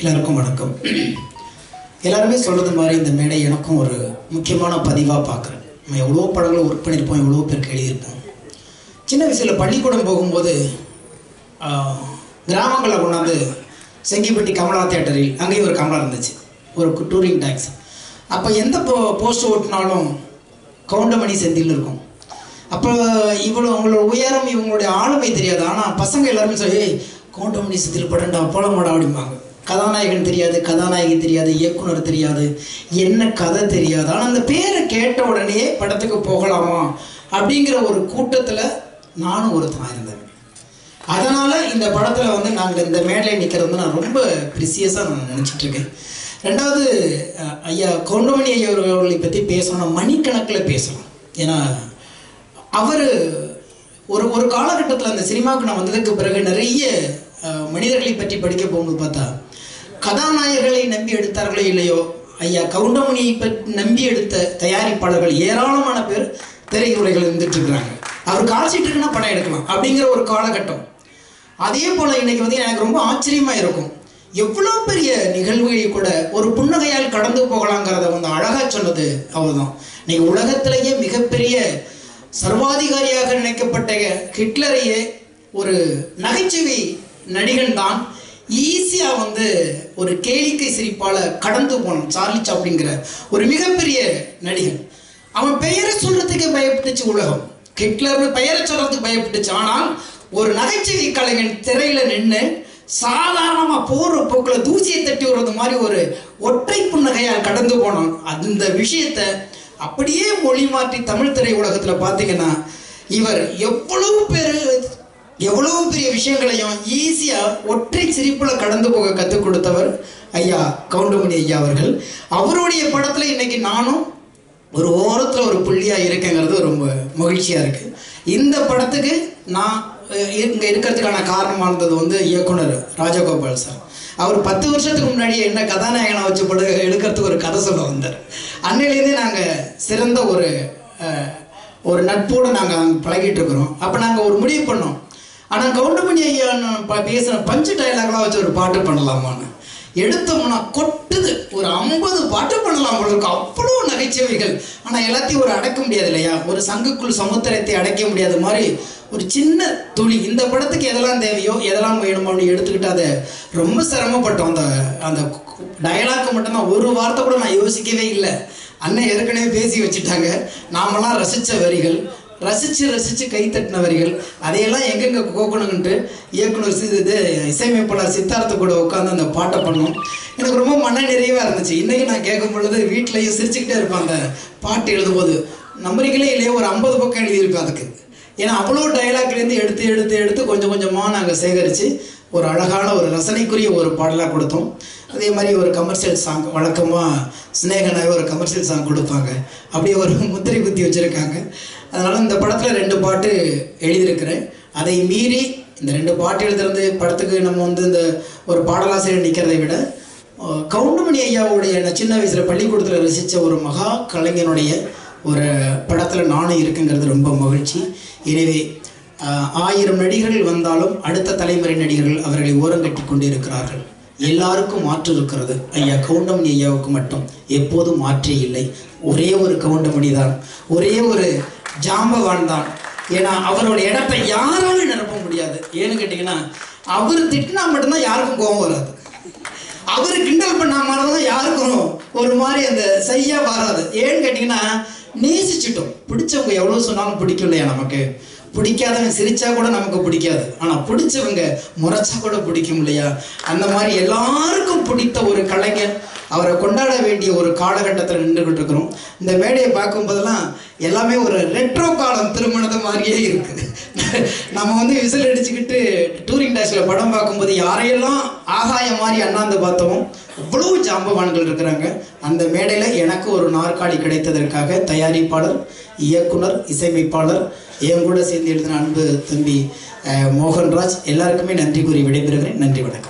எல்லாருக்கும் வணக்கம். எல்லாருமே சொல்கிறது மாதிரி இந்த மேடை எனக்கும் ஒரு முக்கியமான பதிவாக பார்க்குறேன். நம்ம எவ்வளோ படங்களை ஒர்க் பண்ணியிருப்போம், எவ்வளோ பேருக்கு எழுதியிருப்போம். சின்ன வயசில் பள்ளிக்கூடம் போகும்போது கிராமங்களில் கொண்டாந்து செங்கிப்பட்டி கமலா தியேட்டரில் அங்கேயும் ஒரு கமலா இருந்துச்சு, ஒரு டூரிங் டாக்ஸ். அப்போ எந்த போஸ்ட் ஓட்டினாலும் கவுண்டமணி செந்தில் இருக்கும். அப்போ இவ்வளோ அவங்களோட உயரம், இவங்களுடைய ஆளுமை தெரியாது. ஆனால் பசங்க எல்லாருமே சொல்லி கவுண்டமணி செந்தில் படம்டா போலமாடா அப்படிம்பாங்க. கதாநாயகன் தெரியாது, கதாநாயகி தெரியாது, இயக்குனர் தெரியாது, என்ன கதை தெரியாது. ஆனால் அந்த பேரை கேட்ட உடனே படத்துக்கு போகலாமா அப்படிங்கிற ஒரு கூட்டத்தில் நானும் ஒருத்தனாக இருந்தேன். அதனால் இந்த படத்தில் நாங்கள் இந்த மேடையில் நிற்கிறது நான் ரொம்ப ப்ரிசியஸாக நான் நினச்சிட்ருக்கேன். ரெண்டாவது, ஐயா கவுண்டமணி ஐயா அவர்களை பற்றி பேசணும்னா மணிக்கணக்கில் பேசணும். ஏன்னா அவர் ஒரு காலகட்டத்தில் அந்த சினிமாவுக்கு நான் வந்ததுக்கு பிறகு நிறைய மனிதர்களை பற்றி படிக்க போகும்போது பார்த்தா, கதாநாயகர்களை நம்பி எடுத்தார்களோ இல்லையோ, ஐயா கவுண்டமணியை பற்றி நம்பி எடுத்த தயாரிப்பாளர்கள் ஏராளமான பேர் திரையுறைகள் இருந்துட்டு இருக்கிறாங்க. அவர் கால்ஷீட் இருக்குன்னா படம் எடுக்கலாம் அப்படிங்கிற ஒரு காலகட்டம். அதே போல் இன்னைக்கு எனக்கு ரொம்ப ஆச்சரியமாக இருக்கும், எவ்வளோ பெரிய நிகழ்வுகளை கூட ஒரு புன்னகையால் கடந்து போகலாங்கிறத அழகாக சொன்னது அவர் தான். இன்னைக்கு உலகத்திலேயே மிகப்பெரிய சர்வாதிகாரியாக நினைக்கப்பட்ட ஹிட்லரையே ஒரு நகைச்சுவை நடிகன் தான் ஈஸியாக ஒரு கேளிக்கை சிரிப்பால் கடந்து போனான். சார்லி சாப்ளின்ங்கிற ஒரு மிகப்பெரிய நடிகன். அவன் பெயரை சொல்றதுக்கு பயப்பட்டுச்சு உலகம், ஹிட்லர்னு பெயரை சொல்றதுக்கு பயப்பட்டுச்சு. ஆனால் ஒரு நகைச்சுவை கலைஞன் திரையில நின்று சாதாரணமாக போற போக்கில் தூசியை தட்டி விடுறது மாதிரி ஒரு ஒற்றை புன்னகையால் கடந்து போனான். அந்த விஷயத்தை அப்படியே மொழி மாற்றி தமிழ் திரை உலகத்தில் பார்த்தீங்கன்னா, இவர் எவ்வளவு பெரிய விஷயங்களையும் ஈஸியாக ஒற்றை சிரிப்பில் கடந்து போக கற்றுக் கொடுத்தவர் ஐயா கவுண்டமணி ஐயா அவர்கள். அவருடைய படத்தில் இன்னைக்கு நானும் ஒரு ஓரத்தில் ஒரு புள்ளியாக இருக்கேங்கிறது ரொம்ப மகிழ்ச்சியாக இருக்குது. இந்த படத்துக்கு நான் இங்கே இருக்கிறதுக்கான காரணமானது இயக்குனர் ராஜகோபால் சார். அவர் 10 வருஷத்துக்கு முன்னாடி என்ன கதாநாயகனை வச்சு படம் எடுக்கிறதுக்கு ஒரு கதை சொல்ல வந்தார். அன்னையிலேருந்தே நாங்கள் சிறந்த ஒரு நட்போடு நாங்கள் பழகிட்டு இருக்கிறோம். அப்போ நாங்கள் ஒரு முடிவு பண்ணோம், ஆனால் கவுண்டமணி ஐயா பேசுகிற பஞ்சு டைலாக்லாம் வச்சு ஒரு பாட்டு பண்ணலாமான்னு எடுத்தோம்னா கொட்டுது. ஒரு 50 பாட்டு பண்ணலாம் போல இருக்கும், அவ்வளோ நகைச்சுவைகள். ஆனால் எல்லாத்தையும் அடக்க முடியாது இல்லையா, ஒரு சங்குக்குள் சமுத்திரத்தை அடைக்க முடியாத மாதிரி ஒரு சின்ன துளி. இந்த படத்துக்கு எதெல்லாம் தேவையோ எதெல்லாம் வேணுமோ அப்படின்னு எடுத்துக்கிட்டு அதை ரொம்ப சிரமப்பட்டோம். அந்த டயலாக்கு மட்டும்தான் ஒரு வார்த்தை கூட நான் யோசிக்கவே இல்லை. அண்ணன் ஏற்கனவே பேசி வச்சுட்டாங்க. நாமெல்லாம் ரசித்த வரிகள், ரசித்து கைத்தட்டின வரிகள், அதையெல்லாம் எங்கெங்கே கோக்கணுங்கன்ட்டு இயக்குனர் இசையமைப்பாளர் சித்தார்த்த கூட உட்காந்து அந்த பாட்டை பண்ணோம். எனக்கு ரொம்ப மன நிறைவாக இருந்துச்சு. இன்றைக்கி நான் கேட்கும் பொழுது வீட்டிலையும் சிரிச்சுக்கிட்டே இருப்பேன். அந்த பாட்டு எழுதும்போது நம்புறீங்களே இல்லையே, ஒரு 50 பக்கம் எழுதியிருப்பேன் அதுக்கு. ஏன்னா அவ்வளோ டைலாக்லேருந்து எடுத்து கொஞ்சம் கொஞ்சமாக நாங்கள் சேகரித்து ஒரு அழகான ஒரு ரசனைக்குரிய ஒரு பாடலாக கொடுத்தோம். அதே மாதிரி ஒரு கமர்ஷியல் சாங், வழக்கமாக ஸ்னேகனாவே ஒரு கமர்ஷியல் சாங் கொடுப்பாங்க, அப்படியே ஒரு முத்திரை குத்தி வச்சுருக்காங்க. அதனால் இந்த படத்தில் 2 பாட்டு எழுதியிருக்கிறேன். அதை மீறி இந்த 2 பாட்டு எழுதுறது படத்துக்கு நம்ம இந்த ஒரு பாடலாசிரியர் நிற்கிறதை விட கவுண்டமணி ஐயாவுடைய சின்ன வயசில் பள்ளிக்கூடத்தில் ரசித்த ஒரு மகா கலைஞனுடைய ஒரு படத்தில் நானும் இருக்குங்கிறது ரொம்ப மகிழ்ச்சி. எனவே 1000 நடிகர்கள் வந்தாலும் அடுத்த தலைமுறை நடிகர்கள் அவர்களை ஓரங்கட்டி கொண்டு இருக்கிறார்கள். எல்லாருக்கும் மாற்று இருக்கிறது, ஐயா கவுண்டமணி ஐயாவுக்கு மட்டும் எப்போதும் மாற்றே இல்லை. ஒரே ஒரு கவுண்டமணி தான், ஒரே ஒரு ஜாம்பவான் தான். ஏன்னா அவரோட இடத்தை யாராலும் நிரப்ப முடியாது. ஏன்னு கேட்டிங்கன்னா, அவர் திட்டினா மட்டும்தான் யாருக்கும் கோபம் வராது, அவர் கிண்டல் பண்ண மாதிரி தான் யாருக்கும் ஒரு மாதிரி அந்த செய்ய வராது. ஏன்னு கேட்டிங்கன்னா, நேசிச்சுட்டோம். பிடிச்சவங்க எவ்வளோ சொன்னாலும் பிடிக்கும் இல்லையா, நமக்கு பிடிக்காதவங்க சிரிச்சா கூட நமக்கு பிடிக்காது, ஆனால் பிடிச்சவங்க முறைச்சா கூட பிடிக்கும் இல்லையா. அந்த மாதிரி எல்லாருக்கும் பிடித்த ஒரு கலைஞர், அவரை கொண்டாட வேண்டிய ஒரு காலகட்டத்தில் நின்றுக்கிட்டு இருக்கிறோம். இந்த மேடையை பார்க்கும்போதெல்லாம் எல்லாமே ஒரு ரெட்ரோ காலம் திருமணத்தை மாதிரியே இருக்குது. நம்ம விசில் அடிச்சுக்கிட்டு டூரிங் டாக்ஸில் படம் பார்க்கும்போது யாரையெல்லாம் ஆகாயம் மாதிரி அண்ணாந்து பார்த்தோமோ அவ்வளோ ஜாம்பவான்கள் இருக்கிறாங்க. அந்த மேடையில் எனக்கு ஒரு நாற்காலி கிடைத்ததற்காக தயாரிப்பாளர், இயக்குனர், இசையமைப்பாளர், என் கூட சேர்ந்து எழுதின அன்பு தம்பி மோகன்ராஜ் எல்லாருக்குமே நன்றி கூறி விடைபெறுகிறேன். நன்றி, வணக்கம்.